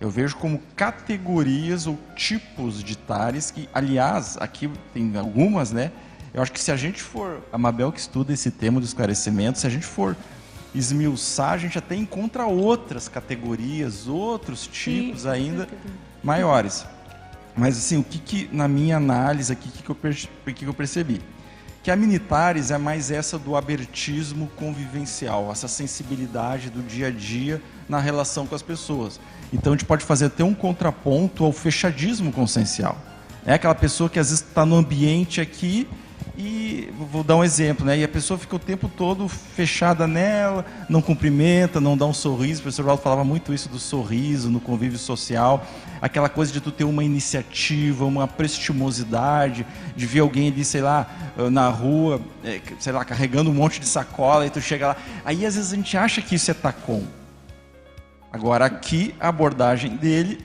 Eu vejo como categorias ou tipos de tares que, aliás, aqui tem algumas, né? Eu acho que se a gente for, a Mabel que estuda esse tema do esclarecimento, se a gente for esmiuçar, a gente até encontra outras categorias, outros tipos ainda maiores. Mas assim, o que na minha análise aqui, o que eu percebi? Que a Minitares é mais essa do abertismo convivencial, essa sensibilidade do dia a dia na relação com as pessoas. Então a gente pode fazer até um contraponto ao fechadismo consciencial. É aquela pessoa que às vezes está no ambiente aqui e, vou dar um exemplo, né? E a pessoa fica o tempo todo fechada nela, não cumprimenta, não dá um sorriso. O professor Valdo falava muito isso do sorriso no convívio social, aquela coisa de tu ter uma iniciativa, uma prestimosidade, de ver alguém ali, sei lá, na rua, sei lá, carregando um monte de sacola e tu chega lá. Aí às vezes a gente acha que isso é tacom. Agora aqui a abordagem dele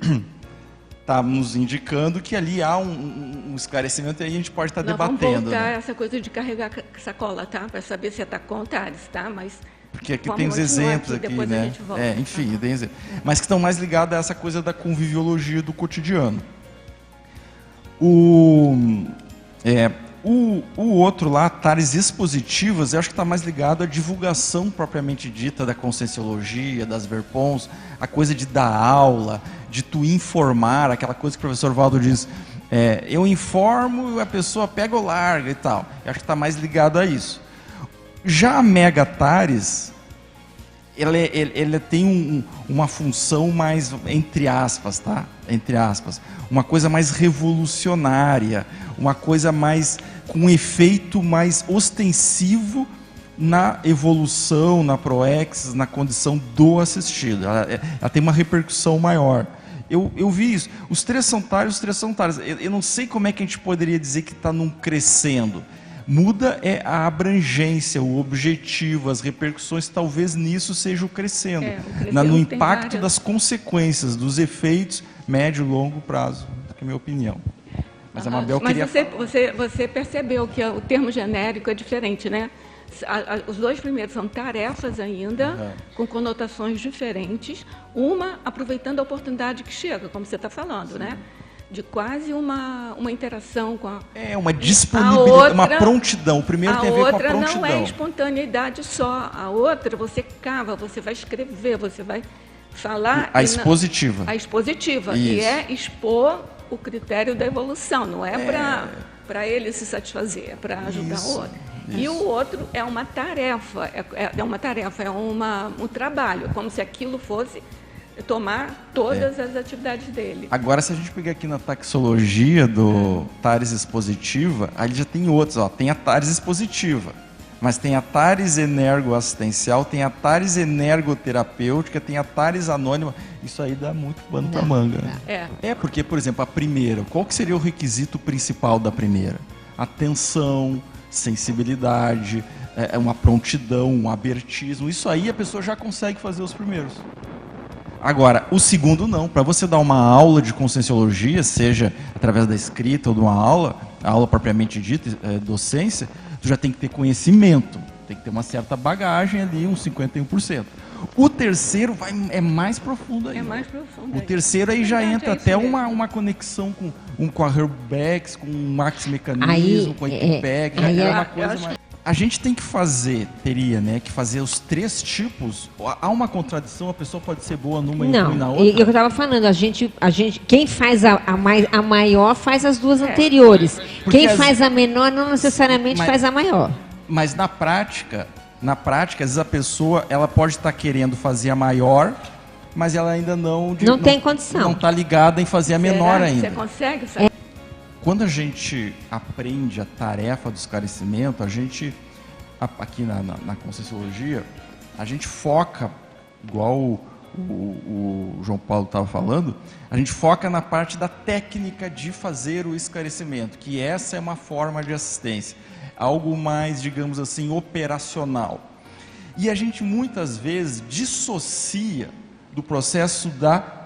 está nos indicando que ali há um esclarecimento e aí a gente pode estar debatendo. Vamos voltar né? essa coisa de carregar sacola, tá? Para saber se é tacom, tares, tá? Mas porque aqui tem os exemplos aqui, né? A gente volta. Enfim, tem exemplos. Mas que estão mais ligados a essa coisa da conviviologia do cotidiano. O outro lá, tares expositivas, eu acho que está mais ligado à divulgação propriamente dita da conscienciologia, das verpons, a coisa de dar aula, de tu informar, aquela coisa que o professor Valdo diz, eu informo, a pessoa pega ou larga e tal. Eu acho que está mais ligado a isso. Já a Megatares, ela tem uma função mais, entre aspas, tá? Entre aspas, uma coisa mais revolucionária, uma coisa mais, com um efeito mais ostensivo na evolução, na proexis, na condição do assistido. Ela tem uma repercussão maior. Eu vi isso. Os três são tares. Eu não sei como é que a gente poderia dizer que está num crescendo. Muda a abrangência, o objetivo, as repercussões, talvez nisso seja o crescendo. No impacto das consequências, dos efeitos médio e longo prazo, que é a minha opinião. Mas a Mabel queria... Você percebeu que o termo genérico é diferente, né? Os dois primeiros são tarefas ainda, com conotações diferentes. Uma aproveitando a oportunidade que chega, como você está falando, né? De quase uma interação com a... uma disponibilidade, uma prontidão. O primeiro tem a ver com a prontidão. A outra não é espontaneidade só. A outra você cava, você vai escrever, você vai falar... A expositiva. A expositiva, que é expor o critério da evolução. Não é para ele se satisfazer, é para ajudar o outro. E o outro é uma tarefa, um trabalho, como se aquilo fosse... tomar todas as atividades dele. Agora, se a gente pegar aqui na taxologia do tares expositiva, aí já tem outros. Tem a tares expositiva, mas tem a tares energoassistencial, tem a tares energoterapêutica, tem a tares anônima. Isso aí dá muito pano para manga. Porque, por exemplo, a primeira, qual que seria o requisito principal da primeira? Atenção, sensibilidade, uma prontidão, um abertismo. Isso aí a pessoa já consegue fazer os primeiros. Agora, o segundo não. Para você dar uma aula de conscienciologia, seja através da escrita ou de uma aula, a aula propriamente dita, docência, tu já tem que ter conhecimento, tem que ter uma certa bagagem ali, uns 51%. O terceiro é mais profundo ainda. É mais profundo. O terceiro aí já entra até uma conexão com a Herbex, com o Max Mecanismo, com a Ipec, é uma coisa mais... A gente tem que que fazer os três tipos. Há uma contradição, a pessoa pode ser boa numa e ruim na outra? Não, eu estava falando, quem faz a maior faz as duas anteriores. Quem faz a menor não necessariamente faz a maior. Mas na prática, às vezes a pessoa ela pode estar querendo fazer a maior, mas ela ainda não tem condição. Não está ligada em fazer a menor ainda. Você consegue saber? Quando a gente aprende a tarefa do esclarecimento, a gente, aqui na Conscienciologia, a gente foca, igual o João Paulo estava falando, a gente foca na parte da técnica de fazer o esclarecimento, que essa é uma forma de assistência, algo mais, digamos assim, operacional. E a gente muitas vezes dissocia do processo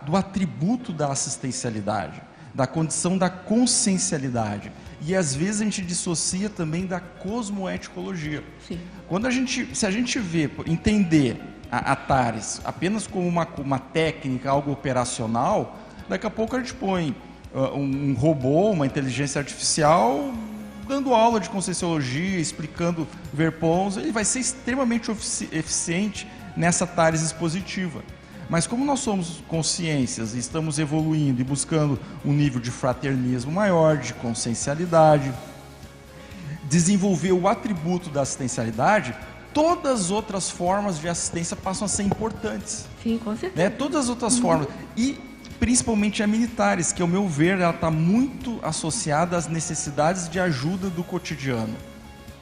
do atributo da assistencialidade, da condição da consciencialidade. E às vezes a gente dissocia também da cosmoeticologia. Sim. Se a gente entender a TARES apenas como uma técnica, algo operacional, daqui a pouco a gente põe um robô, uma inteligência artificial, dando aula de Conscienciologia, explicando Verpons, ele vai ser extremamente eficiente nessa TARES expositiva. Mas como nós somos consciências e estamos evoluindo e buscando um nível de fraternismo maior, de consciencialidade, desenvolver o atributo da assistencialidade, todas as outras formas de assistência passam a ser importantes. Sim, com certeza. Né? Todas as outras formas. E principalmente a militares, que ao meu ver, ela está muito associada às necessidades de ajuda do cotidiano.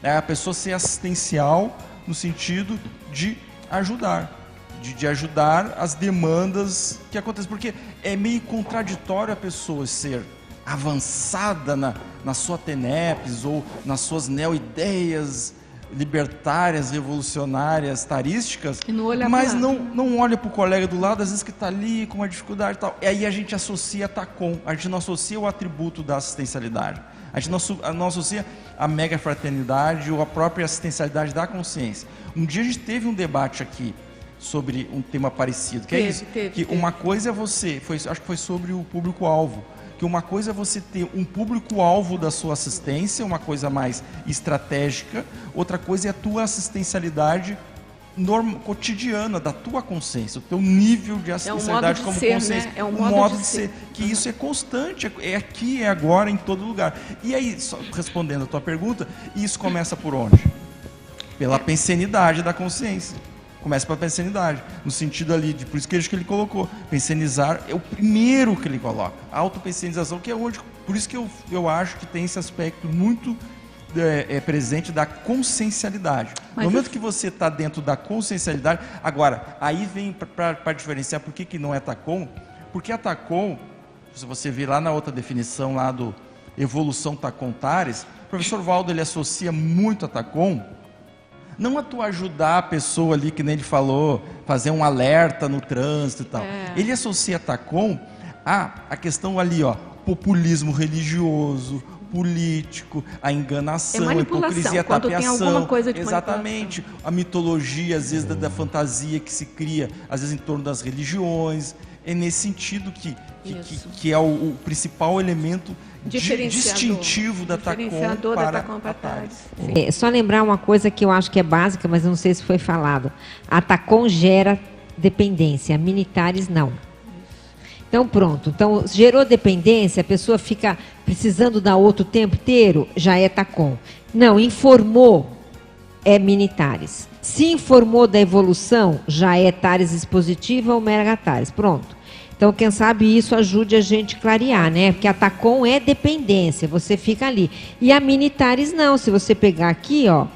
É a pessoa ser assistencial no sentido de ajudar. De ajudar as demandas que acontecem. Porque é meio contraditório a pessoa ser avançada na sua TENEPS ou nas suas neo-ideias libertárias, revolucionárias, tarísticas, mas não olha para o colega do lado, às vezes que está ali com uma dificuldade e tal. E aí a gente associa a TACOM, a gente não associa o atributo da assistencialidade. A gente não associa a mega fraternidade ou a própria assistencialidade da consciência. Um dia a gente teve um debate aqui sobre um tema parecido, que é isso, que uma coisa é você, acho que foi sobre o público-alvo, que uma coisa é você ter um público-alvo da sua assistência, uma coisa mais estratégica, outra coisa é a tua assistencialidade cotidiana, da tua consciência, o teu nível de assistencialidade como consciência. Né? É um modo de ser. Que isso é constante, é aqui, é agora, em todo lugar. E aí, só respondendo a tua pergunta, isso começa por onde? Pela pensenidade da consciência. Começa pela pensenidade, no sentido ali, por isso que ele colocou, pensenizar é o primeiro que ele coloca, a autopensenização, que é onde, por isso que eu acho que tem esse aspecto muito presente da consciencialidade. No momento que você está dentro da consciencialidade, agora, aí vem para diferenciar por que não é TACOM, porque a TACOM, se você vir lá na outra definição lá do evolução TACOM-TARES, o professor Valdo ele associa muito a TACOM, não a tu ajudar a pessoa ali, que nem ele falou, fazer um alerta no trânsito e tal. Ele associa a TACOM a questão ali, ó, populismo religioso, político, a enganação, a hipocrisia, a tapeação. Exatamente. A mitologia, às vezes, da fantasia que se cria, às vezes, em torno das religiões. É nesse sentido que é o principal elemento distintivo da TACOM para a TARES. Só lembrar uma coisa que eu acho que é básica, mas não sei se foi falado. A TACOM gera dependência, a militares não. Então pronto, então gerou dependência, a pessoa fica precisando dar outro o tempo inteiro, já é TACOM. Não, informou, é militares. Se informou da evolução, já é TARES expositiva ou mega TARES, pronto. Então, quem sabe isso ajude a gente a clarear, né? Porque a TACOM é dependência, você fica ali. E a militares não, se você pegar aqui, ó,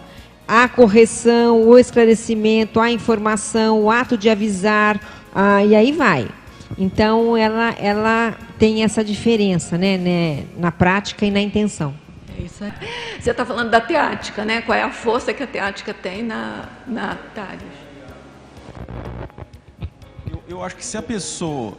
a correção, o esclarecimento, a informação, o ato de avisar, e aí vai. Então, ela tem essa diferença, né, na prática e na intenção. É isso aí. Você está falando da teática, né? Qual é a força que a teática tem na TARES? Eu acho que se a pessoa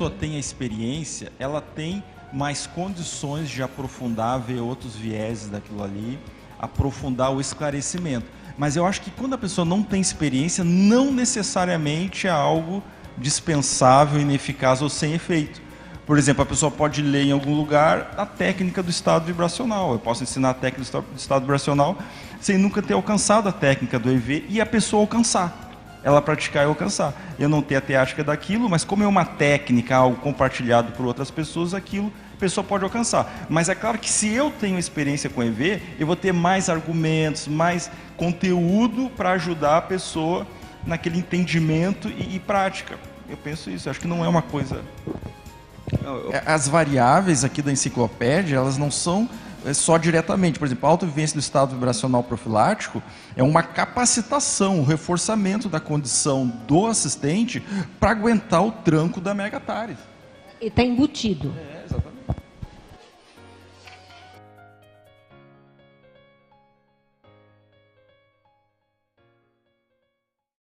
tem a experiência, ela tem mais condições de aprofundar, ver outros vieses daquilo ali, aprofundar o esclarecimento. Mas eu acho que quando a pessoa não tem experiência, não necessariamente é algo dispensável, ineficaz ou sem efeito. Por exemplo, a pessoa pode ler em algum lugar a técnica do estado vibracional. Eu posso ensinar a técnica do estado vibracional sem nunca ter alcançado a técnica do EV e a pessoa alcançar. Ela praticar e alcançar. Eu não ter a teática daquilo, mas como é uma técnica, algo compartilhado por outras pessoas, aquilo a pessoa pode alcançar. Mas é claro que se eu tenho experiência com EV, eu vou ter mais argumentos, mais conteúdo para ajudar a pessoa naquele entendimento e prática. Eu penso isso, acho que não é uma coisa... As variáveis aqui da enciclopédia, elas não são só diretamente. Por exemplo, a autovivência do estado vibracional profilático é uma capacitação, um reforçamento da condição do assistente para aguentar o tranco da mega TARES. E está embutido. Exatamente.